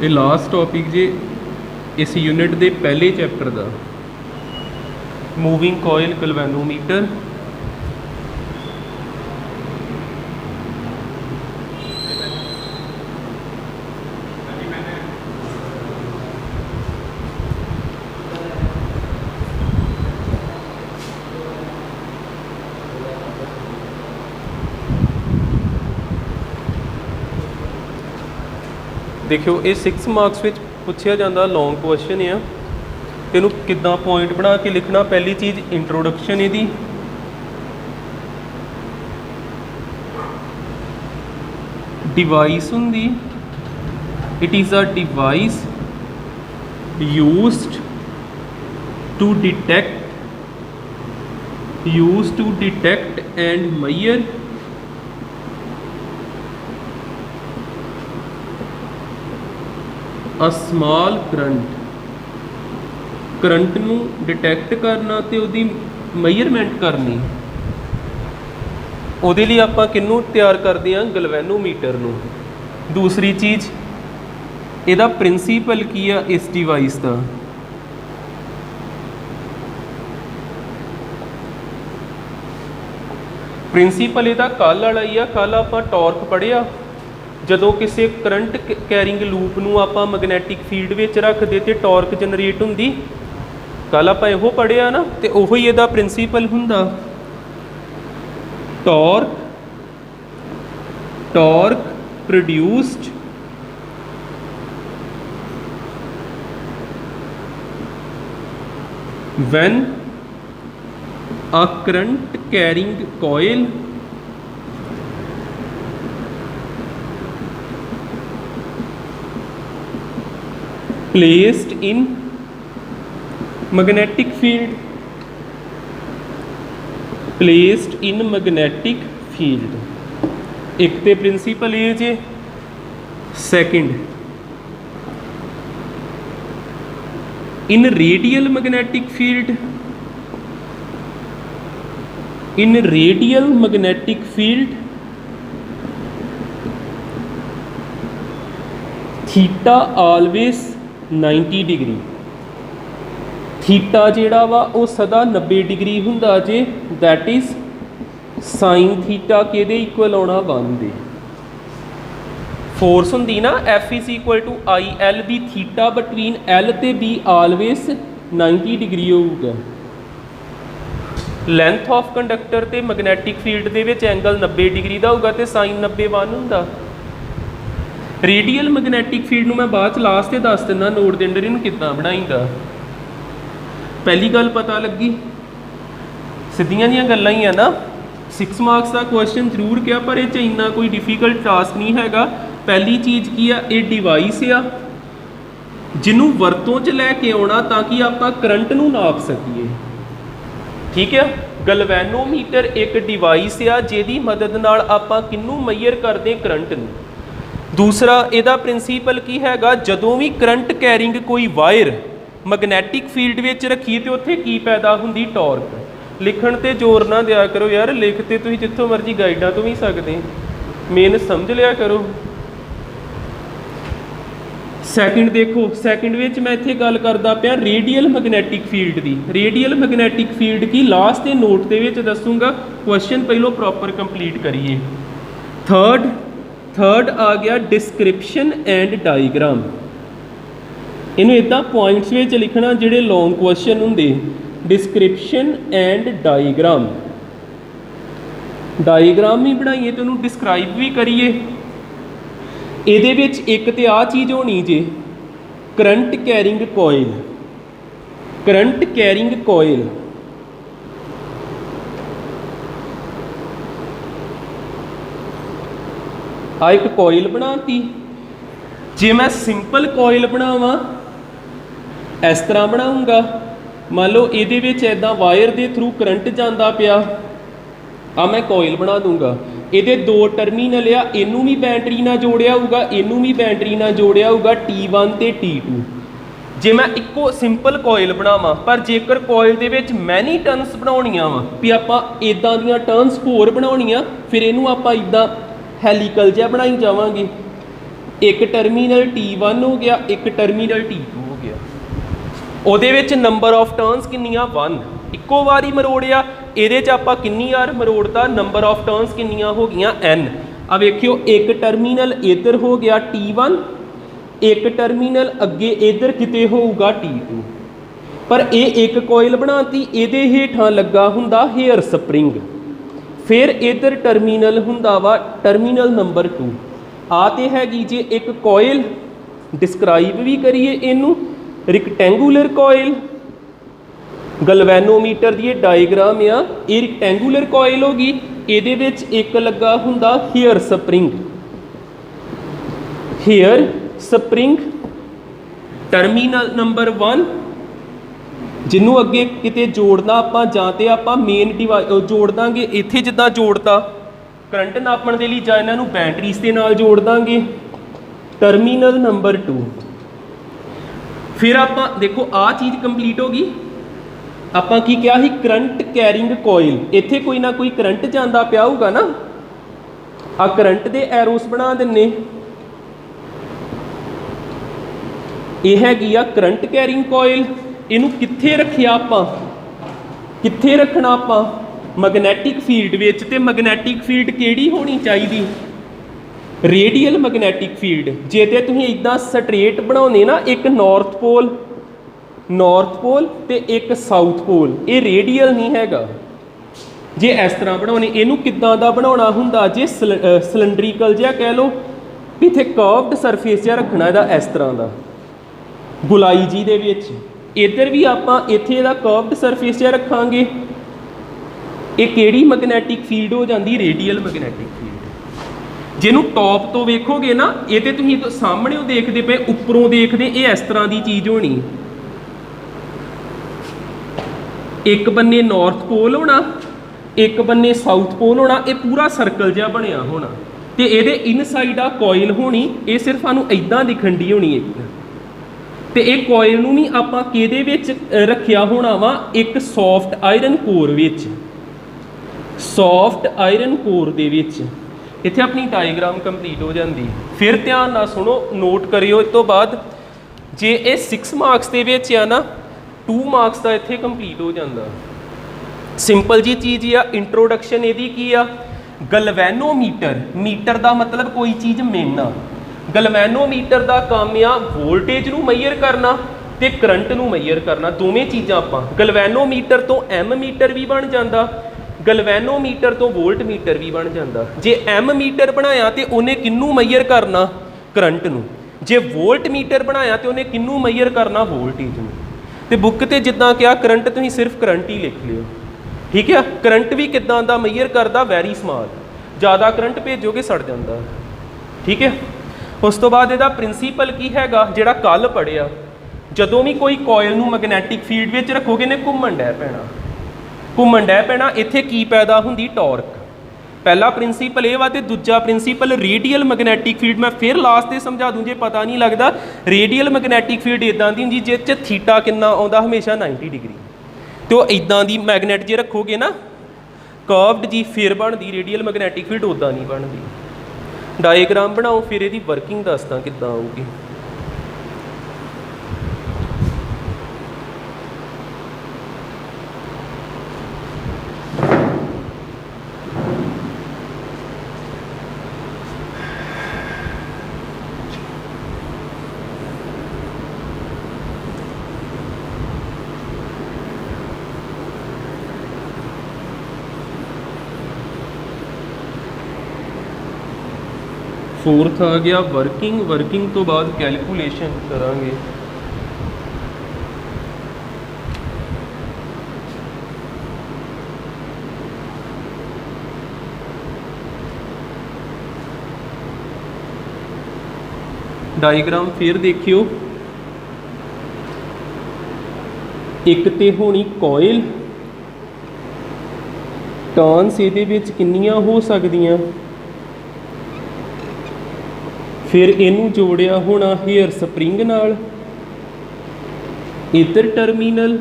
ये last topic जे इस unit के पहले चैप्टर का मूविंग कॉयल गैल्वेनोमीटर। देखियो ये 6 मार्क्स में पूछा जाता लॉन्ग क्वेश्चन है। तेनू किद्दां पॉइंट बना के लिखना। पहली चीज़ इंट्रोडक्शन इहदी, डिवाइस हुंदी, it is a device used to detect and measure a small current नू डिटैक्ट करना तो उसकी मेजरमेंट करनी। उहदे लई आपां किहनूं तैयार करदे हां? गैल्वेनोमीटर नूं। दूसरी चीज़ इहदा प्रिंसीपल की आ इस डिवाइस का। प्रिंसीपल इहदा कल वाला ही आ। कल आपां टॉर्क पढ़िया। जदों किसी करंट कैरिंग लूप नूं आपां मैगनैटिक फील्ड विच रखदे ते टॉर्क जनरेट हुंदी। कल आपां इहो पढ़िया ना, ते ओहो ही इहदा प्रिंसीपल हुंदा। Torque produced when a current carrying coil placed in magnetic field, एक तो प्रिंसीपल ये जे। Second, in radial magnetic field theta always 90 degree. Theta जिहड़ा वा वो सदा 90 डिग्री हुंदा जे। दैट इज़ साइन थीटा किहदे इक्वल आउणा 1 दे। फोर्स हुंदी ना F is equal to I L दी थीटा बिटवीन L ते B ऑलवेज 90 डिग्री होऊगा। लेंथ ऑफ कंडक्टर ते मैगनैटिक फील्ड दे विच एंगल 90 डिग्री दा होगा ते साइन 90 1 हुंदा। रेडियल मैगनैटिक फील्ड नूं मैं बाद च लास्ट ते दस दिना नोट दे अंदर इहनूं किद्दां बनाईदा। पहली गल पता लगी, सीधियां जिहियां गल्लां ही है ना। 6 मार्क्स का क्वेश्चन जरूर किया पर ये इन्ना कोई डिफिकल्ट टास्क नहीं हैगा। पहली चीज़ की आ, ये डिवाइस आ जिन्हों वरतों च लैके आना ताकि आप करंट नूं नाप सकीए। ठीक है, गैल्वेनोमीटर एक डिवाइस आ जिहदी मदद नाल आपां किन्नू मेजर करदे करंट नूं। दूसरा इहदा प्रिंसीपल की हैगा, जदों भी करंट कैरिंग कोई वायर मैगनैटिक फील्ड विच रखी तो उत्थे की पैदा हुंदी? टॉर्क। लिखण ते जोर ना दिया करो यार, लिखते तुसीं जित्थों मर्जी गाइडां तो भी सकदे, मेन समझ लिया करो। सैकेंड देखो, सैकेंड विच मैं इत्थे गल करदा पिया रेडियल मैगनैटिक फील्ड दी। रेडियल मैगनैटिक फील्ड की लास्ट के नोट दे विच दसूंगा। क्वेश्चन पहलों प्रॉपर कंप्लीट करिए। थर्ड आ गया डिस्क्रिप्शन एंड डायग्राम। इन्हूं इदां पॉइंट्स विच लिखना जिहड़े लॉन्ग क्वेश्चन हुंदे। डिस्क्रिप्शन एंड डायग्राम भी बनाइए तो उन्होंने डिस्क्राइब भी करिए। इहदे विच एक तो आ चीज़ होनी जे करंट कैरिंग कोयल। आ एक कोयल बनाती। जे मैं सिंपल कोयल बनावां इस तरह बनाऊंगा, मान लो ये इदा वायर के थ्रू करंट जाता पिया, आ मैं कोयल बना दूंगा। ये 2 टर्मीनल आ, इनू भी बैटरी ना जोड़िया होगा, इनू भी बैटरी ना जोड़िया होगा, T1 ते T2। जे मैं इको सिंपल कोयल बनावा, पर जेकर कोयल दे विच मैनी टर्नस बनाउणियां वा भी आपां इदां दीयां टर्नस होर बनाउणियां, फिर इनू आपां इदां हैलीकल जिहा बनाई जावांगे। एक टर्मीनल T1 हो गया, एक टर्मीनल T2 हो गया। ਉਹਦੇ ਵਿੱਚ ਨੰਬਰ ਆਫ ਟਰਨਸ ਕਿੰਨੀਆਂ 1 ਇੱਕੋ ਵਾਰੀ ਮਰੋੜਿਆ। ਇਹਦੇ 'ਚ ਆਪਾਂ ਕਿੰਨੀ ਵਾਰ ਮਰੋੜਤਾ, ਨੰਬਰ ਆਫ ਟਰਨਸ ਕਿੰਨੀਆਂ ਹੋ ਗਈਆਂ n। ਆ ਵੇਖਿਓ ਇੱਕ ਟਰਮੀਨਲ ਇੱਧਰ ਹੋ ਗਿਆ T1, ਇੱਕ ਟਰਮੀਨਲ ਅੱਗੇ ਇੱਧਰ ਕਿਤੇ ਹੋਊਗਾ T2। ਪਰ ਇਹ ਇੱਕ ਕੋਇਲ ਬਣਾਤੀ, ਇਹਦੇ ਹੇਠਾਂ ਲੱਗਾ ਹੁੰਦਾ ਹੇਅਰ ਸਪਰਿੰਗ। ਫਿਰ ਇੱਧਰ ਟਰਮੀਨਲ ਹੁੰਦਾ ਵਾ ਟਰਮੀਨਲ ਨੰਬਰ 2। ਆ ਤੇ ਹੈਗੀ ਜੇ ਇੱਕ ਕੋਇਲ। ਡਿਸਕ੍ਰਾਈਬ ਵੀ ਕਰੀਏ ਇਹਨੂੰ, ਰਿਕਟੈਂਗੂਲਰ ਕੋਇਲ। ਗਲਵੈਨੋਮੀਟਰ ਦੀ ਇਹ ਡਾਇਗਰਾਮ ਆ, ਇਹ ਰਿਕਟੈਂਗੂਲਰ ਕੋਇਲ ਹੋ ਗਈ। ਇਹਦੇ ਵਿੱਚ ਇੱਕ ਲੱਗਾ ਹੁੰਦਾ hair spring, hair spring terminal number 1, ਜਿਹਨੂੰ ਅੱਗੇ ਕਿਤੇ ਜੋੜਨਾ ਆਪਾਂ, ਜਾਂ ਤੇ ਆਪਾਂ ਮੇਨ ਜੋੜ ਦਾਂਗੇ ਇੱਥੇ, ਜਿੱਦਾਂ ਜੋੜਤਾ ਕਰੰਟ ਨਾਪਣ ਦੇ ਲਈ, ਜਾਂ ਇਹਨਾਂ ਨੂੰ ਬੈਟਰੀਜ਼ ਦੇ ਨਾਲ ਜੋੜ ਦਾਂਗੇ। Terminal number 2। ਫਿਰ ਆਪਾਂ ਦੇਖੋ ਆਹ ਚੀਜ਼ ਕੰਪਲੀਟ ਹੋ ਗਈ। ਆਪਾਂ ਕੀ ਕਿਹਾ ਸੀ, ਕਰੰਟ ਕੈਰਿੰਗ ਕੋਇਲ। ਇੱਥੇ ਕੋਈ ਨਾ ਕੋਈ ਕਰੰਟ ਜਾਂਦਾ ਪਿਆ ਹੋਊਗਾ ਨਾ, ਆ ਕਰੰਟ ਦੇ ਐਰੋਸ ਬਣਾ ਦਿੰਨੇ। ਇਹ ਹੈਗੀ ਆ ਕਰੰਟ ਕੈਰਿੰਗ ਕੋਇਲ। ਇਹਨੂੰ ਕਿੱਥੇ ਰੱਖਿਆ ਆਪਾਂ, ਕਿੱਥੇ ਰੱਖਣਾ ਆਪਾਂ, ਮੈਗਨੈਟਿਕ ਫੀਲਡ ਵਿੱਚ। ਤੇ ਮੈਗਨੈਟਿਕ ਫੀਲਡ ਕਿਹੜੀ ਹੋਣੀ ਚਾਹੀਦੀ, ਰੇਡੀਅਲ ਮੈਗਨੈਟਿਕ ਫੀਲਡ। ਜੇ ਤੇ ਤੁਸੀਂ ਇਦਾਂ ਸਟ੍ਰੇਟ ਬਣਾਉਨੇ ਨਾ, ਇੱਕ ਨਾਰਥ ਪੋਲ ਤੇ ਇੱਕ ਸਾਊਥ ਪੋਲ, ਇਹ ਰੇਡੀਅਲ ਨਹੀਂ ਹੈਗਾ। ਜੇ ਇਸ ਤਰ੍ਹਾਂ ਬਣਾਉਣੇ, ਇਹਨੂੰ ਕਿੱਦਾਂ ਦਾ ਬਣਾਉਣਾ ਹੁੰਦਾ, ਜੇ ਸਿਲੰਡਰੀਕਲ ਜਿਹਾ ਕਹਿ ਲਓ, ਇੱਥੇ ਕਰਵਡ ਸਰਫੇਸ ਜਿਹਾ ਰੱਖਣਾ ਇਹਦਾ, ਇਸ ਤਰ੍ਹਾਂ ਦਾ ਗੁਲਾਈ ਜੀ ਦੇ ਵਿੱਚ। ਇੱਧਰ ਵੀ ਆਪਾਂ ਇੱਥੇ ਇਹਦਾ ਕਰਵਡ ਸਰਫੇਸ ਜਿਹਾ ਰੱਖਾਂਗੇ। ਇਹ ਕਿਹੜੀ ਮੈਗਨੈਟਿਕ ਫੀਲਡ ਹੋ ਜਾਂਦੀ, ਰੇਡੀਅਲ ਮੈਗਨੈਟਿਕ ਫੀਲਡ। ਜਿਹਨੂੰ ਟੌਪ ਤੋਂ ਵੇਖੋਗੇ ਨਾ, ਇਹ ਤੇ ਤੁਸੀਂ ਸਾਹਮਣੇੋਂ ਦੇਖਦੇ ਪਏ, ਉੱਪਰੋਂ ਦੇਖਦੇ, ਇਹ ਇਸ ਤਰ੍ਹਾਂ ਦੀ ਚੀਜ਼ ਹੋਣੀ। ਇੱਕ ਬੰਨੇ ਨਾਰਥ ਪੋਲ ਹੋਣਾ, ਇੱਕ ਬੰਨੇ ਸਾਊਥ ਪੋਲ ਹੋਣਾ। ਇਹ ਪੂਰਾ ਸਰਕਲ ਜਿਹਾ ਬਣਿਆ ਹੋਣਾ, ਤੇ ਇਹਦੇ ਇਨਸਾਈਡ ਆ ਕੋਇਲ ਹੋਣੀ। ਇਹ ਸਿਰਫ ਸਾਨੂੰ ਇਦਾਂ ਦਿਖਣ ਦੀ ਹੋਣੀ ਇੱਕ। ਤੇ ਇਹ ਕੋਇਲ ਨੂੰ ਵੀ ਆਪਾਂ ਕਿਹਦੇ ਵਿੱਚ ਰੱਖਿਆ ਹੋਣਾ ਵਾ, ਇੱਕ ਸੌਫਟ ਆਇਰਨ ਕੋਰ ਵਿੱਚ, ਸੌਫਟ ਆਇਰਨ ਕੋਰ ਦੇ ਵਿੱਚ। ਇੱਥੇ ਆਪਣੀ ਡਾਇਗਰਾਮ ਕੰਪਲੀਟ ਹੋ ਜਾਂਦੀ। ਫਿਰ ਧਿਆਨ ਨਾਲ ਸੁਣੋ, ਨੋਟ ਕਰਿਓ। ਇਸ ਤੋਂ ਬਾਅਦ ਜੇ ਇਹ 6 ਮਾਰਕਸ ਦੇ ਵਿੱਚ ਆ ਨਾ, 2 ਮਾਰਕਸ ਦਾ ਇੱਥੇ ਕੰਪਲੀਟ ਹੋ ਜਾਂਦਾ। ਸਿੰਪਲ ਜੀ ਚੀਜ਼ ਆ। ਇੰਟਰੋਡਕਸ਼ਨ ਇਹਦੀ ਕੀ ਆ, ਗਲਵੈਨੋਮੀਟਰ। ਮੀਟਰ ਦਾ ਮਤਲਬ ਕੋਈ ਚੀਜ਼ ਮੇਨਾ। ਗਲਵੈਨੋਮੀਟਰ ਦਾ ਕੰਮ ਆ ਵੋਲਟੇਜ ਨੂੰ ਮੈਜ਼ਰ ਕਰਨਾ ਤੇ ਕਰੰਟ ਨੂੰ ਮੈਜ਼ਰ ਕਰਨਾ, ਦੋਵੇਂ ਚੀਜ਼ਾਂ। ਆਪਾਂ ਗਲਵੈਨੋਮੀਟਰ ਤੋਂ ਐਮ ਮੀਟਰ ਵੀ ਬਣ ਜਾਂਦਾ, ਗਲਵੈਨੋਮੀਟਰ ਤੋਂ ਵੋਲਟ ਮੀਟਰ ਵੀ ਬਣ ਜਾਂਦਾ। ਜੇ ਐਮ ਮੀਟਰ ਬਣਾਇਆ ਤੇ ਉਹਨੇ ਕਿਹਨੂੰ ਮੈਜ਼ਰ ਕਰਨਾ, ਕਰੰਟ ਨੂੰ। ਜੇ ਵੋਲਟ ਮੀਟਰ ਬਣਾਇਆ ਤੇ ਉਹਨੇ ਕਿਹਨੂੰ ਮੈਜ਼ਰ ਕਰਨਾ, ਵੋਲਟੇਜ ਨੂੰ। ਤੇ ਬੁੱਕ ਤੇ ਜਿੱਦਾਂ ਕਿਹਾ ਕਰੰਟ, ਤੁਸੀਂ ਸਿਰਫ ਕਰੰਟ ਹੀ ਲਿਖ ਲਿਓ, ਠੀਕ ਆ। ਕਰੰਟ ਵੀ ਕਿੱਦਾਂ ਦਾ ਮੈਜ਼ਰ ਕਰਦਾ, ਵੈਰੀ ਸਮਾਲ। ਜ਼ਿਆਦਾ ਕਰੰਟ ਭੇਜੋਗੇ ਸੜ ਜਾਂਦਾ, ਠੀਕ ਹੈ। ਉਸ ਤੋਂ ਬਾਅਦ ਇਹਦਾ ਪ੍ਰਿੰਸੀਪਲ ਕੀ ਹੈਗਾ, ਜਿਹੜਾ ਕੱਲ ਪੜ੍ਹਿਆ। ਜਦੋਂ ਵੀ ਕੋਈ ਕੋਇਲ ਨੂੰ ਮੈਗਨੈਟਿਕ ਫੀਲਡ ਵਿੱਚ ਰੱਖੋਗੇ ਨੇ, ਘੁੰਮਣ ਡੈ ਪੈਣਾ, ਘੁੰਮਣ ਡੈ ਪੈਣਾ। ਇੱਥੇ ਕੀ ਪੈਦਾ ਹੁੰਦੀ, ਟਾਰਕ। ਪਹਿਲਾ ਪ੍ਰਿੰਸੀਪਲ ਇਹ ਵਾ। ਤੇ ਦੂਜਾ ਪ੍ਰਿੰਸੀਪਲ ਰੇਡੀਅਲ ਮੈਗਨੈਟਿਕ ਫੀਲਡ। ਮੈਂ ਫਿਰ ਲਾਸਟ ਤੇ ਸਮਝਾ ਦੂੰ ਜੇ ਪਤਾ ਨਹੀਂ ਲੱਗਦਾ। ਰੇਡੀਅਲ ਮੈਗਨੈਟਿਕ ਫੀਲਡ ਇਦਾਂ ਦੀ ਹੁੰਦੀ ਜਿਸ 'ਚ ਥੀਟਾ ਕਿੰਨਾ ਆਉਂਦਾ, ਹਮੇਸ਼ਾ 90 ਡਿਗਰੀ। ਤੇ ਉਹ ਇਦਾਂ ਦੀ ਮੈਗਨੈਟ ਜੇ ਰੱਖੋਗੇ ਨਾ, ਕਰਵਡ ਜੀ, ਫਿਰ ਬਣਦੀ ਰੇਡੀਅਲ ਮੈਗਨੈਟਿਕ ਫੀਲਡ, ਉੱਦਾਂ ਨਹੀਂ ਬਣਦੀ। ਡਾਇਗਰਾਮ ਬਣਾਓ, ਫਿਰ ਇਹਦੀ ਵਰਕਿੰਗ ਦੱਸਦਾ ਕਿੱਦਾਂ ਆਊਗੀ। फोर्थ आ गया वर्किंग। वर्किंग तो बाद कैलकुलेशन करांगे। डायग्राम फिर देखियो, एक ते होनी कॉइल, टर्न्स इहदे विच किन्नियां हो सकदियां, फिर इनू जोड़िया होना हेयर स्प्रिंग नाल, इधर टर्मीनल,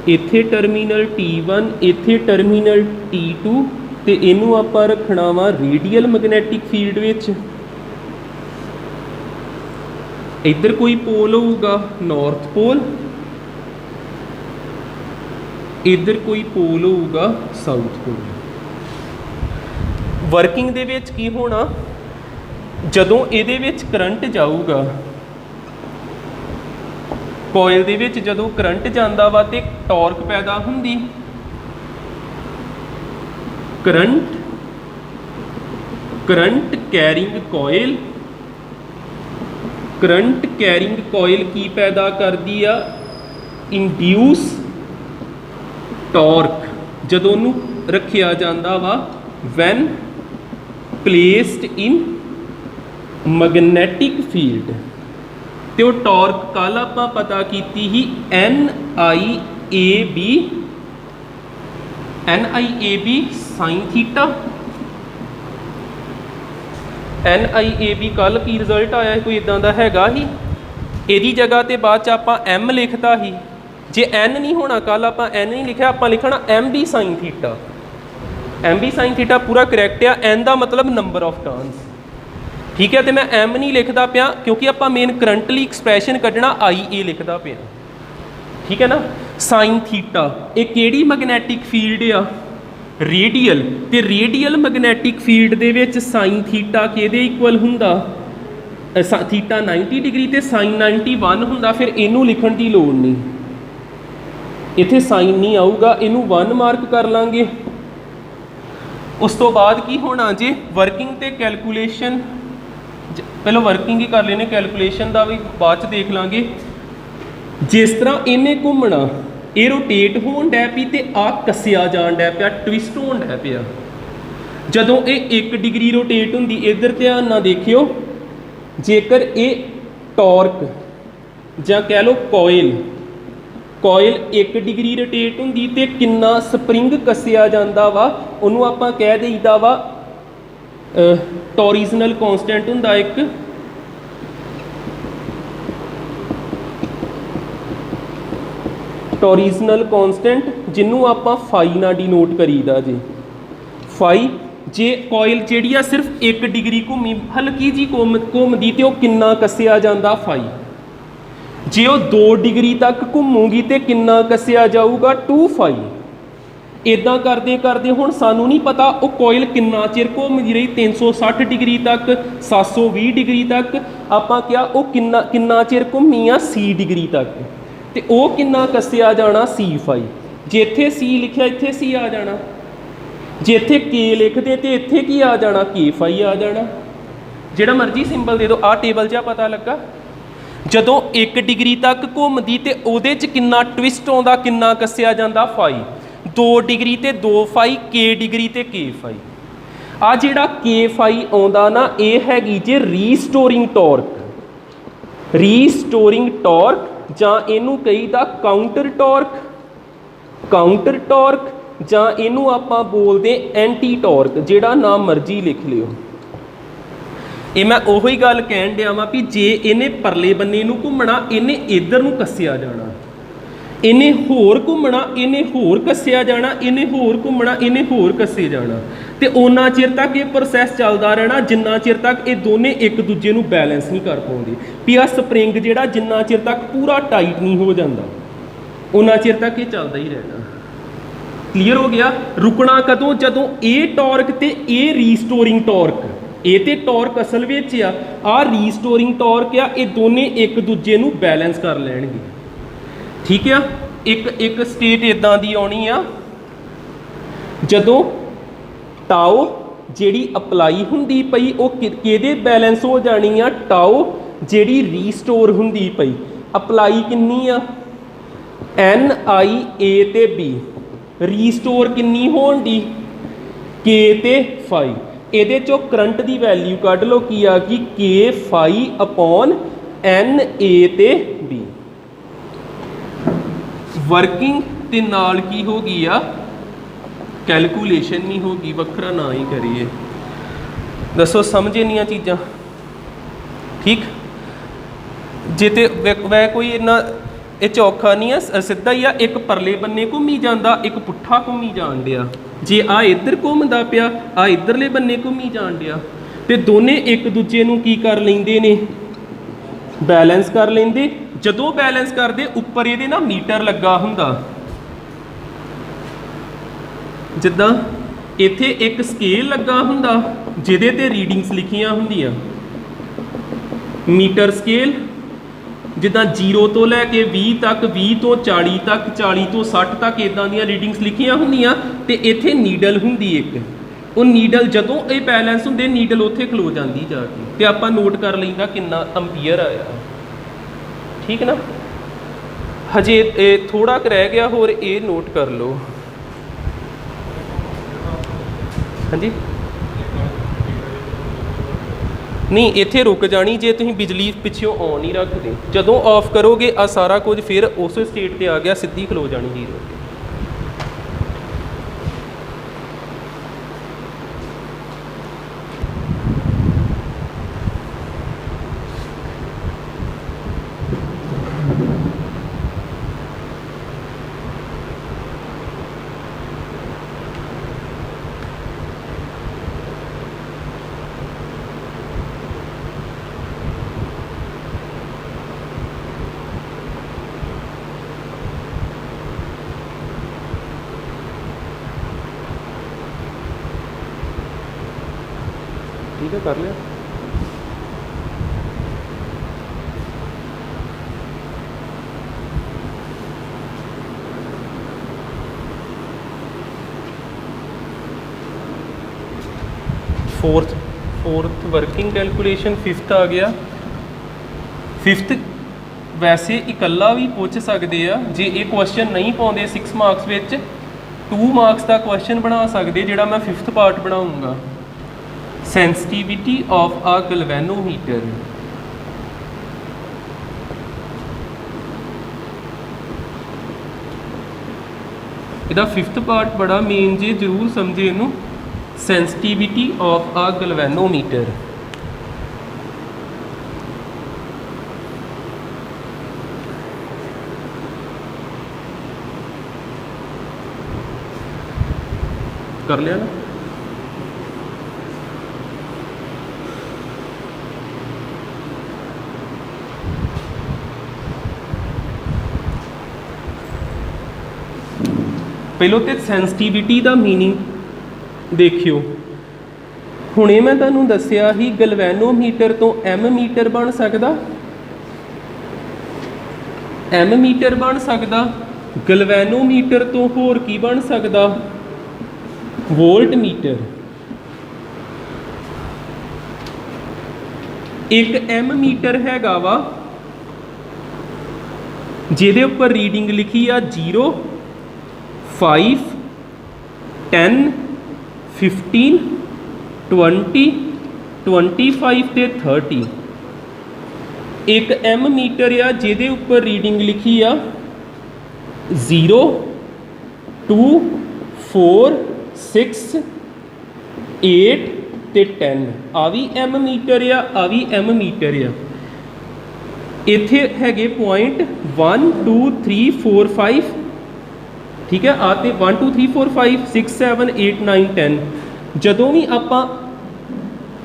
इत्थे टर्मीनल T1, इत्थे टर्मीनल T2, ते इनू आपां रखना वा रेडियल मैगनैटिक फील्ड विच। इधर कोई पोल होगा नॉर्थ पोल, इधर कोई पोल होगा साउथ पोल। वर्किंग दे विच की होना, जदों इहदे विच करंट जाऊगा, कोयल दे विच जदों करंट जांदा वा ते टॉर्क पैदा हुंदी, करंट कैरिंग कोयल, करंट कैरिंग कोयल की पैदा करदी आ, इंड्यूस टॉर्क जदों उहनूं रखिया जांदा वा, when placed in magnetic field. तो टॉर्क कल आपां पता कीती ही NIAB साइन थीटा, NIAB कल की रिजल्ट आया कोई इदां दा हैगा ही, इहदी जगह ते बाद च आपां M लिखता ही, जे N नहीं होना कल आपां N नहीं लिखा, आपां लिखना MB sine theta, MB sine theta पूरा करैक्ट आ, N का मतलब नंबर ऑफ टर्न्स, ठीक है। तो मैं M नहीं लिखता पिया क्योंकि आपां मेन करंट लई एक्सप्रैशन कढ़ना IA लिखता पिया, ठीक है ना। साइन थीटा ये किहड़ी मैगनैटिक फील्ड आ, रेडियल, ते रेडियल मैगनैटिक फील्ड दे विच साइन थीटा किहदे इक्वल हुंदा, थीटा 90 डिग्री ते साइन 91 हुंदा, फिर इनू लिखण दी लोड़ नहीं, इत्थे साइन नहीं आऊगा, इनू 1 मार्क कर लांगे। उस तो बाद की होना जे वर्किंग ते कैलकुलेशन, पहले वर्किंग ही कर लेने, कैलकुलेशन का भी बाद च देख लांगे। जिस तरह इन्हें घूमना, ये रोटेट होन डै पी ते आ कसिया जान डै पिया, ट्विस्ट होन डै पिया, जदों ये 1 डिग्री रोटेट हुंदी, इधर ध्यान ना देखियो, जेकर ये टॉर्क जां कह लो कोयल 1 डिग्री रोटेट हुंदी ते किन्ना स्प्रिंग कसिया जांदा वा, उहनूं आपां कह देईदा वा टॉरिजनल कॉन्सटेंट हुंदा एक, टॉरिजनल कॉन्सटेंट जिन्हों आपां फाई ना डिनोट करीदा जी, फाई। जे कोयल जिहड़ी आ सिर्फ 1 डिग्री घूमी, हल्की जी घूमदी ते ओह किन्ना कसिया जांदा, फाई। जे वो 2 डिग्री तक घूमूगी तो किन्ना कसिया जाऊगा, 2 फाई। इदां करते करते हुण सानू नहीं पता वो कोयल किन्ना चिर घूमदी रही, 360 डिग्री तक, 720 डिग्री तक, आपां क्या वो किन्ना चिर घूमी आ, C डिग्री तक, तो वह किन्ना कसिया जाना, C फाई। जे इत्थे C लिखिया इत्थे C आ जाना, जे इत्थे K लिखते तो इत्थे की आ जाना, K फाई आ जाना। जिहड़ा मर्जी सिंबल दे दो, आ टेबल जिहा पता लगा। जदों 1 डिग्री तक घूमदी तो उहदे च किन्ना ट्विस्ट आउंदा, किन्ना कसिया जांदा, फाई। 2 डिग्री ते 2 फाई, K डिग्री ते K फाई। आ जिहड़ा K फाई आउंदा ना, ये हैगी जे रीस्टोरिंग टॉर्क, रीस्टोरिंग टॉर्क जां इनू कहीदा काउंटर टॉर्क, काउंटर टॉर्क जां इनू आपां बोलदे एंटी टॉर्क, जिहड़ा नाम मर्जी लिख लियो। ये मैं उही गल कहन दिया वां भी जे इन्हें परले बन्ने नूं घूमना, इन्हें इधर नूं कसिया जाना, इन्हें होर घूमना, इन्हें होर कसिया जाना, इन्हें होर घूमना, इन्हें होर कसे जाना, तो उन्ना चिर तक ये प्रोसैस चलता रहना जिन्ना चिर तक ये दोने एक दूजे नूं बैलेंस नहीं कर पाउंदे। भी आ स्प्रिंग जिहड़ा जिन्ना चिर तक पूरा टाइट नहीं हो जाता, उन्ना चिर तक ये चलता ही रहना। क्लीयर हो गया। रुकना कदों, जदों ये टॉर्क ते ये रीस्टोरिंग टॉर्क, ये तो टॉर्क असल में आ रीस्टोरिंग टॉर्क आ, ये दोने एक दूजे नूं बैलेंस कर लैणगे, ठीक है। एक स्टेट इदां दी आउणी आ जदों टाओ जिहड़ी अप्लाई हुंदी पई वो किहदे बैलेंस हो जानी आ, टाओ जिहड़ी रीस्टोर हुंदी पई, अप्लाई किन्नी आ, NIA ते B, रीस्टोर किन्नी होण दी, K ते फाई। ਇਹਦੇ ਚੋਂ करंट की वैल्यू कढ़ लो की आ गई K फाई अपॉन NA ते B। वर्किंग ते नाल की हो गई आ कैलकुलेशन नहीं होगी, वखरा ना ही करिए। दसो समझे नहीं चीज़ां, ठीक। जे ते वै कोई इन्ना ये औखा नहीं है, सीधा ही आ, एक परले बन्ने घूमी जाता, एक पुट्ठा घूमी जान दिया। जे आ इधर घूमदा पिया, आ इधरले बन्ने घूमी जान दिया, तो दोने एक दूजे नूं की कर लेंदे ने, बैलेंस कर लेंदे। जदों बैलेंस करते उपर ये ना मीटर लगा हुंदा, जिद्दां इत्थे एक स्केल लगा हुंदा जिहदे ते रीडिंग्स लिखियां हुंदियां, मीटर स्केल जिद्दां 0 तो लैके 20 तक, 20 तो 40 तक, 40 तो 60 तक इदां दीयां रीडिंग्स लिखियां हुंदियां। ते इत्थे नीडल हुंदी एक, ਉਹ ਨੀਡਲ ਜਦੋਂ ਇਹ ਬੈਲੈਂਸ ਹੁੰਦੇ ਨੀਡਲ ਉੱਥੇ ਖਲੋ ਜਾਂਦੀ ਜਾ ਕੇ ਤੇ ਆਪਾਂ ਨੋਟ ਕਰ ਲਈਦਾ ਕਿੰਨਾ ਅੰਪੀਅਰ ਆਇਆ। ਠੀਕ ਨਾ, ਹਜੇ ਇਹ ਥੋੜਾ ਕੁ ਰਹਿ ਗਿਆ ਹੋਰ, ਇਹ ਨੋਟ ਕਰ ਲਓ। ਹਾਂਜੀ ਨਹੀਂ, ਇੱਥੇ ਰੁਕ ਜਾਣੀ ਜੇ ਤੁਸੀਂ ਬਿਜਲੀ ਪਿੱਛੋਂ ਔਨ ਹੀ ਰੱਖਦੇ। ਜਦੋਂ ਆਫ ਕਰੋਗੇ ਆ ਸਾਰਾ ਕੁਝ ਫਿਰ ਉਸੇ ਸਟੇਟ ਤੇ ਆ ਗਿਆ, ਸਿੱਧੀ ਖਲੋ ਜਾਣੀ ਜ਼ੀਰੋ ਤੇ। ठीक है, कर लिया। फोर्थ वर्किंग कैलकुलेशन फिफ्थ आ गया। फिफ्थ वैसे इकल्ला भी पूछ सकते हैं, जे ये क्वेश्चन नहीं पाते 6 मार्क्स विच 2 मार्क्स का क्वेश्चन बना सकते, जिहड़ा मैं फिफ्थ पार्ट बनाऊँगा। Sensitivity of a galvanometer. इहदा फिफ्थ पार्ट बड़ा मेन जे, जरूर समझे इनू। Sensitivity of a galvanometer. कर लिया ना। पहलों तो सेंसिटिविटी का मीनिंग देखियो। हुणे मैं तुहानूं दस्सिया ही गैल्वेनोमीटर तो एम मीटर बन सकदा, एम मीटर बन सकदा। गैल्वेनोमीटर तो होर की बन सकदा, वोल्ट मीटर। एक एम मीटर हैगा वा जिहदे उपर रीडिंग लिखी आ 0, 5, 10, 15, 20, 25 ते 30। एक एम मीटर आ जिहदे उपर रीडिंग लिखी आ 0, 2, 4, 6, 8 ते 10। आ भी एम मीटर आ भी एम मीटर आ। इत्थे हैगे पॉइंट 1 2 3 4 5। ठीक है, आते 1 2 3 4 5 6 7 8 9 10। जदों भी आपां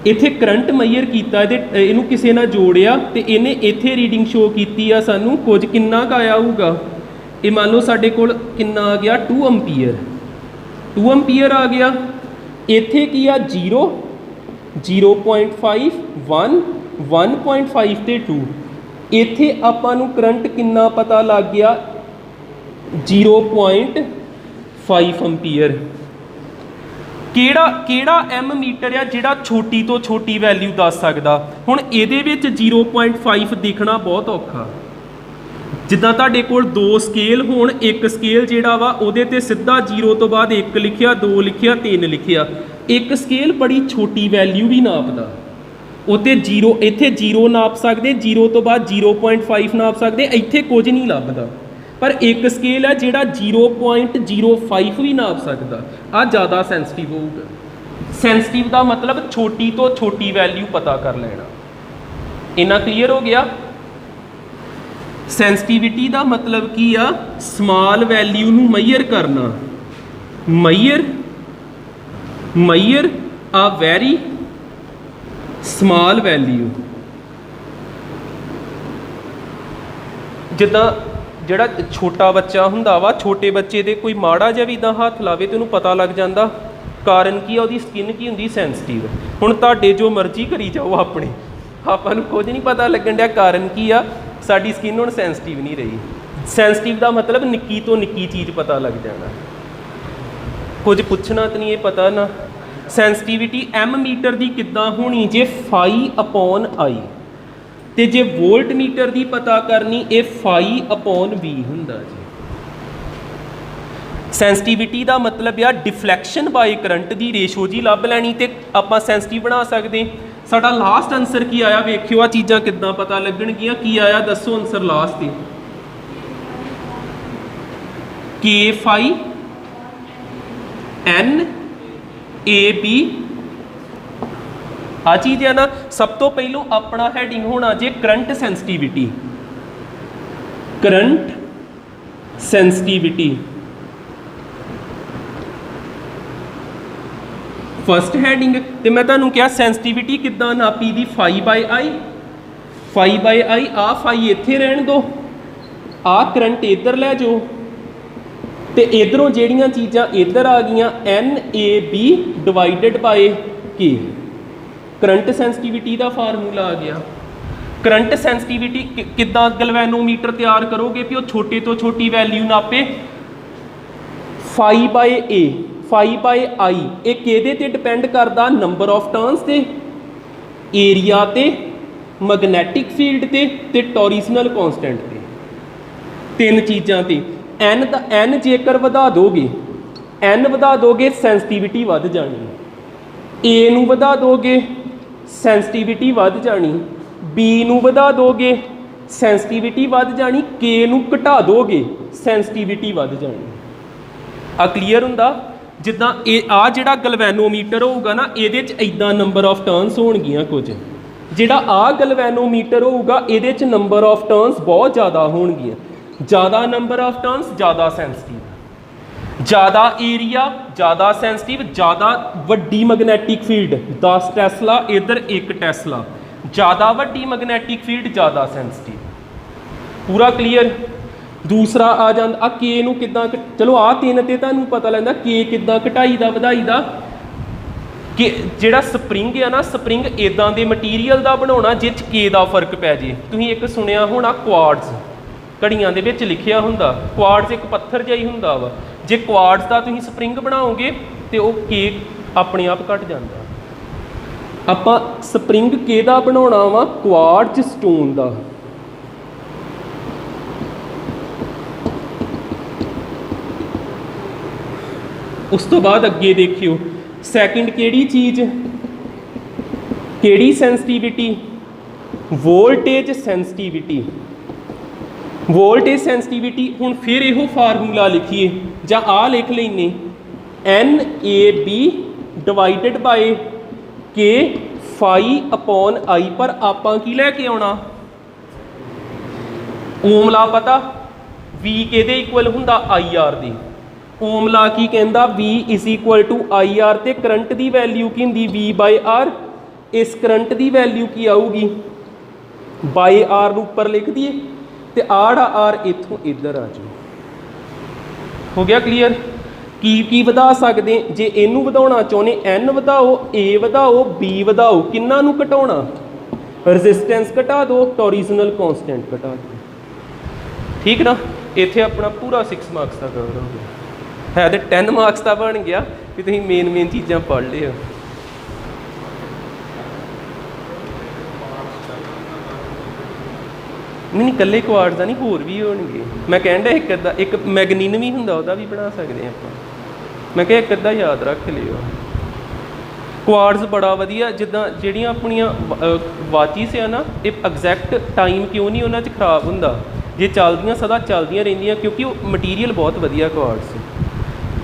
इत्थे करंट मैयर कीता, इहनूं किसी नाल जोड़िया ते इहने इत्थे रीडिंग शो कीती आ सानूं कुछ किन्ना क आया होऊगा। ये मान लो साडे कोल किन्ना आ गया 2 अंपीयर, 2 अंपीयर आ गया। इत्थे की आ 0, 0.5, 1, 1.5 ते 2। इत्थे आपां नूं करंट किन्ना पता लग गया 0.5 अंपीयर। केड़ा एम मीटर आ जिहड़ा छोटी तो छोटी वैल्यू दस सकदा। हुण इहदे विच 0.5 दिखना बहुत औखा। जिद्दां तुहाडे कोल 2 स्केल होण, एक स्केल जिहड़ा वा उहदे ते सिद्धा 0 तो बाद 1 लिखिया, 2 लिखिया, 3 लिखिया। एक स्केल बड़ी छोटी वैल्यू भी नापदा, उत्ते 0 इत्थे 0 नाप सकदे, 0 तो बाद 0.5 नाप सकदे, इत्थे कुछ नहीं लभदा। पर एक स्केल है जिहड़ा 0.05 भी नाप सकदा। आ ज़्यादा सेंसिटिव होगा। सेंसिटिव का मतलब छोटी तो छोटी वैल्यू पता कर लेना। इन्ना क्लीयर हो गया। सेंसिटिविटी का मतलब की आ, स्मॉल वैल्यू नूं मैयर करना। मैयर आ वेरी स्मॉल वैल्यू। ਜਿੱਦਾਂ ਜਿਹੜਾ ਛੋਟਾ ਬੱਚਾ ਹੁੰਦਾ ਵਾ, ਛੋਟੇ ਬੱਚੇ ਦੇ ਕੋਈ ਮਾੜਾ ਜਿਹਾ ਵੀ ਇੱਦਾਂ ਹੱਥ ਲਾਵੇ ਤੇ ਉਹਨੂੰ ਪਤਾ ਲੱਗ ਜਾਂਦਾ। ਕਾਰਨ ਕੀ ਆ? ਉਹਦੀ ਸਕਿਨ ਕੀ ਹੁੰਦੀ? ਸੈਂਸਿਟਿਵ। ਹੁਣ ਤੁਹਾਡੇ ਜੋ ਮਰਜ਼ੀ ਕਰੀ ਜਾਓ ਆਪਣੇ, ਆਪਾਂ ਨੂੰ ਕੁਝ ਨਹੀਂ ਪਤਾ ਲੱਗਣ ਡਿਆ ਕਾਰਨ ਕੀ ਆ। ਸਾਡੀ ਸਕਿਨ ਹੁਣ ਸੈਂਸਿਟਿਵ ਨਹੀਂ ਰਹੀ। ਸੈਂਸਿਟਿਵ ਦਾ ਮਤਲਬ ਨਿੱਕੀ ਤੋਂ ਨਿੱਕੀ ਚੀਜ਼ ਪਤਾ ਲੱਗ ਜਾਣਾ, ਕੁਝ ਪੁੱਛਣਾ ਤਾਂ ਨਹੀਂ ਇਹ ਪਤਾ ਨਾ। ਸੈਂਸਿਟੀਵਿਟੀ ਐਮ ਮੀਟਰ ਦੀ ਕਿੱਦਾਂ ਹੋਣੀ ਜੇ φ/I, ਤੇ ਜੇ ਵੋਲਟ ਮੀਟਰ ਦੀ ਪਤਾ ਕਰਨੀ ਇਹ φ/V ਹੁੰਦਾ ਜੀ। ਸੈਂਸਿਟੀਵਿਟੀ ਦਾ ਮਤਲਬ ਆ ਡਿਫਲੈਕਸ਼ਨ ਬਾਈ ਕਰੰਟ ਦੀ ਰੇਸ਼ੋ ਜੀ ਲੱਭ ਲੈਣੀ ਤੇ ਆਪਾਂ ਸੈਂਸਿਟਿਵ ਬਣਾ ਸਕਦੇ। ਸਾਡਾ ਲਾਸਟ ਆਨਸਰ ਕੀ ਆਇਆ ਵੇਖਿਓ, ਆ ਚੀਜ਼ਾਂ ਕਿੱਦਾਂ ਪਤਾ ਲੱਗਣਗੀਆਂ। ਕੀ ਆਇਆ ਦੱਸੋ ਆਨਸਰ ਲਾਸਟ ਤੇ? K NAB ਆ ਚੀਜ਼ ਹੈ ਨਾ। ਸਭ ਤੋਂ ਪਹਿਲੋਂ ਆਪਣਾ ਹੈਡਿੰਗ ਹੋਣਾ ਜੇ current sensitivity. Current sensitivity first heading. ਤੇ ਮੈਂ ਤੁਹਾਨੂੰ ਕਿਹਾ ਸੈਂਸਿਟੀਵਿਟੀ ਕਿੱਦਾਂ ਨਾਪੀ ਦੀ? φ/I। φ/I ਆ ਫਾਈ ਇੱਥੇ ਰਹਿਣ ਦੋ, ਆ ਕਰੰਟ ਇੱਧਰ ਲੈ ਜਾਓ ਤੇ ਇਧਰੋਂ ਜਿਹੜੀਆਂ ਚੀਜ਼ਾਂ ਇੱਧਰ ਆ ਗਈਆਂ NAB divided by K। Current sensitivity ਦਾ ਫਾਰਮੂਲਾ ਆ ਗਿਆ। ਕਰੰਟ ਸੈਂਸਿਟੀਵਿਟੀ ਕਿੱਦਾਂ ਗਲਵੈਨੋਮੀਟਰ ਤਿਆਰ ਕਰੋਗੇ ਵੀ ਉਹ ਛੋਟੇ ਤੋਂ ਛੋਟੀ ਵੈਲਿਊ ਨਾਪੇ? φ/A φ/I ਇਹ ਕਿਹਦੇ ਤੇ ਡਿਪੈਂਡ ਕਰਦਾ? ਨੰਬਰ ਆਫ ਟਰਨਸ ਤੇ, ਏਰੀਆ ਤੇ, ਮੈਗਨੈਟਿਕ ਫੀਲਡ ਤੇ ਟੋਰਿਸ਼ਨਲ ਕੌਂਸਟੈਂਟ ਤੇ, ਤਿੰਨ ਚੀਜ਼ਾਂ ਤੇ। n ਦਾ n ਜੇਕਰ ਵਧਾ ਦੋਗੇ, n ਵਧਾ ਦੋਗੇ ਸੈਂਸਿਟੀਵਿਟੀ ਵੱਧ ਜਾਣੀ। A ਨੂੰ ਵਧਾ ਦੋਗੇ ਸੈਂਸਿਟੀਵਿਟੀ ਵੱਧ ਜਾਣੀ। B ਨੂੰ ਵਧਾ ਦੋਗੇ ਸੈਂਸਿਟੀਵਿਟੀ ਵੱਧ ਜਾਣੀ। K ਨੂੰ ਘਟਾ ਦੋਗੇ ਸੈਂਸਿਟੀਵਿਟੀ ਵੱਧ ਜਾਣੀ। ਆ ਕਲੀਅਰ ਹੁੰਦਾ? ਜਿੱਦਾਂ ਇਹ ਆ ਜਿਹੜਾ ਗਲਵੈਨੋਮੀਟਰ ਹੋਊਗਾ ਨਾ ਇਹਦੇ 'ਚ ਇੱਦਾਂ ਨੰਬਰ ਆਫ ਟਰਨਸ ਹੋਣਗੀਆਂ ਕੁਝ। ਜਿਹੜਾ ਆ ਗਲਵੈਨੋਮੀਟਰ ਹੋਊਗਾ ਇਹਦੇ 'ਚ ਨੰਬਰ ਆਫ ਟਰਨਸ ਬਹੁਤ ਜ਼ਿਆਦਾ ਹੋਣਗੀਆਂ। ਜ਼ਿਆਦਾ ਨੰਬਰ ਆਫ ਟਰਨਸ ਜ਼ਿਆਦਾ ਸੈਂਸਿਟਿਵ, ਜ਼ਿਆਦਾ ਏਰੀਆ ਜ਼ਿਆਦਾ ਸੈਂਸਿਟਿਵ, ਜ਼ਿਆਦਾ ਵੱਡੀ ਮੈਗਨੈਟਿਕ ਫੀਲਡ 10 ਟੈਸਲਾ ਇੱਧਰ 1 ਟੈਸਲਾ, ਜ਼ਿਆਦਾ ਵੱਡੀ ਮੈਗਨੈਟਿਕ ਫੀਲਡ ਜ਼ਿਆਦਾ ਸੈਂਸਿਟਿਵ। ਪੂਰਾ ਕਲੀਅਰ? ਦੂਸਰਾ ਆ ਜਾਂਦਾ ਆ K ਨੂੰ ਕਿੱਦਾਂ, ਚਲੋ ਆ ਤਿੰਨ ਤੇ ਤੁਹਾਨੂੰ ਪਤਾ ਲੱਗਦਾ K ਕਿੱਦਾਂ ਘਟਾਈ ਦਾ ਵਧਾਈ ਦਾ। ਕਿ ਜਿਹੜਾ ਸਪਰਿੰਗ ਆ ਨਾ, ਸਪਰਿੰਗ ਇਦਾਂ ਦੇ ਮਟੀਰੀਅਲ ਦਾ ਬਣਾਉਣਾ ਜਿਹ 'ਚ K ਦਾ ਫਰਕ ਪੈ ਜੇ। ਤੁਸੀਂ ਇੱਕ ਸੁਣਿਆ ਹੋਣਾ ਕੁਆਰਟਜ਼, ਘੜੀਆਂ ਦੇ ਵਿੱਚ ਲਿਖਿਆ ਹੁੰਦਾ ਕੁਆਰਟਜ਼ ਇੱਕ ਪੱਥਰ ਜਿਹਾ ਹੀ ਹੁੰਦਾ ਵਾ। ਜੇ ਕੁਆਰਟਜ਼ ਦਾ ਤੁਸੀਂ ਸਪਰਿੰਗ ਬਣਾਓਗੇ ਤੇ ਉਹ K ਆਪਣੇ ਆਪ ਘਟ ਜਾਂਦਾ। ਆਪਾਂ ਸਪਰਿੰਗ ਕਿਹਦਾ ਬਣਾਉਣਾ ਵਾ? ਕੁਆਰਟਜ਼ ਸਟੋਨ ਦਾ। ਉਸ ਤੋਂ ਬਾਅਦ ਅੱਗੇ ਦੇਖਿਓ ਸੈਕਿੰਡ ਕਿਹੜੀ ਚੀਜ਼, ਕਿਹੜੀ sensitivity? Voltage sensitivity. Voltage sensitivity ਹੁਣ ਫਿਰ ਇਹੋ ਫਾਰਮੂਲਾ ਲਿਖੀਏ ਜਾਂ ਆ ਲਿਖ ਲੈਨੇ NAB divided by K φ/I। ਪਰ ਆਪਾਂ ਕੀ ਲੈ ਕੇ ਆਉਣਾ? ਓਮ ਲਾ ਪਤਾ? V ਕਿਹਦੇ ਇਕੁਅਲ ਹੁੰਦਾ? IR ਦੀ। ਓਮ ਲਾ ਕੀ ਕਹਿੰਦਾ? V = IR ਤੇ ਕਰੰਟ ਦੀ ਵੈਲਿਊ ਕੀ ਹੁੰਦੀ? V/R। ਇਸ ਕਰੰਟ ਦੀ ਵੈਲਿਊ ਕੀ ਆਊਗੀ? ਬਾਈ R ਨੂੰ ਉੱਪਰ ਲਿਖ ਦਈਏ ਤੇ ਆੜਾ R ਇੱਥੋਂ ਇੱਧਰ ਆ ਜਾਊ। ਹੋ ਗਿਆ ਕਲੀਅਰ? ਕੀ ਵਧਾ ਸਕਦੇ? ਜੇ ਇਹਨੂੰ ਵਧਾਉਣਾ ਚਾਹੁੰਦੇ N ਵਧਾਓ, A ਵਧਾਓ, B ਵਧਾਓ। ਕਿੰਨਾ ਨੂੰ ਘਟਾਉਣਾ? ਰੈਜ਼ਿਸਟੈਂਸ ਘਟਾ ਦਿਓ, ਟੋਰਿਸ਼ਨਲ ਕੌਂਸਟੈਂਟ ਘਟਾ ਦਿਓ। ਠੀਕ ਨਾ? ਇੱਥੇ ਆਪਣਾ ਪੂਰਾ 6 ਮਾਰਕਸ ਦਾ ਕਵਰ ਹੋ ਗਿਆ। ਹੈ ਤੇ 10 ਮਾਰਕਸ ਦਾ ਬਣ ਗਿਆ ਕਿ ਤੁਸੀਂ ਮੇਨ ਚੀਜ਼ਾਂ ਪੜ੍ਹ ਲਿਓ। ਨਹੀਂ ਇਕੱਲੇ ਕੁਆਰਟਜ਼ ਦਾ ਨਹੀਂ, ਹੋਰ ਵੀ ਹੋਣਗੇ। ਮੈਂ ਕਹਿਣ ਡਿਆ ਇੱਕ ਅੱਧਾ, ਇੱਕ ਮੈਗਨੀਨ ਵੀ ਹੁੰਦਾ ਉਹਦਾ ਵੀ ਬਣਾ ਸਕਦੇ ਆਪਾਂ। ਮੈਂ ਕਿਹਾ ਇੱਕ ਅੱਧਾ ਯਾਦ ਰੱਖ ਲਿਓ। ਕੁਆਰਟਜ਼ ਬੜਾ ਵਧੀਆ। ਜਿੱਦਾਂ ਜਿਹੜੀਆਂ ਆਪਣੀਆਂ ਵਾਚਿਸ ਆ ਨਾ, ਇਹ ਐਗਜ਼ੈਕਟ ਟਾਈਮ ਕਿਉਂ ਨਹੀਂ ਉਹਨਾਂ 'ਚ ਖਰਾਬ ਹੁੰਦਾ? ਜੇ ਚੱਲਦੀਆਂ ਸਦਾ ਚੱਲਦੀਆਂ ਰਹਿੰਦੀਆਂ ਕਿਉਂਕਿ ਉਹ ਮਟੀਰੀਅਲ ਬਹੁਤ ਵਧੀਆ ਕੁਆਰਟਜ਼।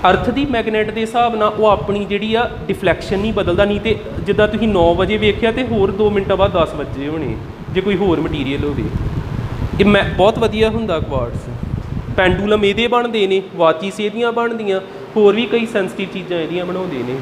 ਅਰਥ ਦੀ ਮੈਗਨੇਟ ਦੇ ਹਿਸਾਬ ਨਾਲ ਉਹ ਆਪਣੀ ਜਿਹੜੀ ਆ ਡਿਫਲੈਕਸ਼ਨ ਨਹੀਂ ਬਦਲਦਾ। ਨਹੀਂ ਤੇ ਜਿੱਦਾਂ ਤੁਸੀਂ 9 ਵਜੇ ਵੇਖਿਆ ਤੇ ਹੋਰ 2 ਮਿੰਟਾਂ ਬਾਅਦ 10 ਵਜੇ ਹੋਣੇ ਜੇ ਕੋਈ ਹੋਰ ਮਟੀਰੀਅਲ ਹੋਵੇ। ਇਹ ਮੈਂ ਬਹੁਤ ਵਧੀਆ ਹੁੰਦਾ ਕੁਆਰਟਜ਼। ਪੈਂਡੂਲਮ ਇਹਦੇ ਬਣਦੇ ਨੇ, ਵਾਚਿਸ ਇਹਦੀਆਂ ਬਣਦੀਆਂ, ਹੋਰ ਵੀ ਕਈ ਸੈਂਸਿਟਿਵ ਚੀਜ਼ਾਂ ਇਹਦੀਆਂ ਬਣਾਉਂਦੇ ਨੇ।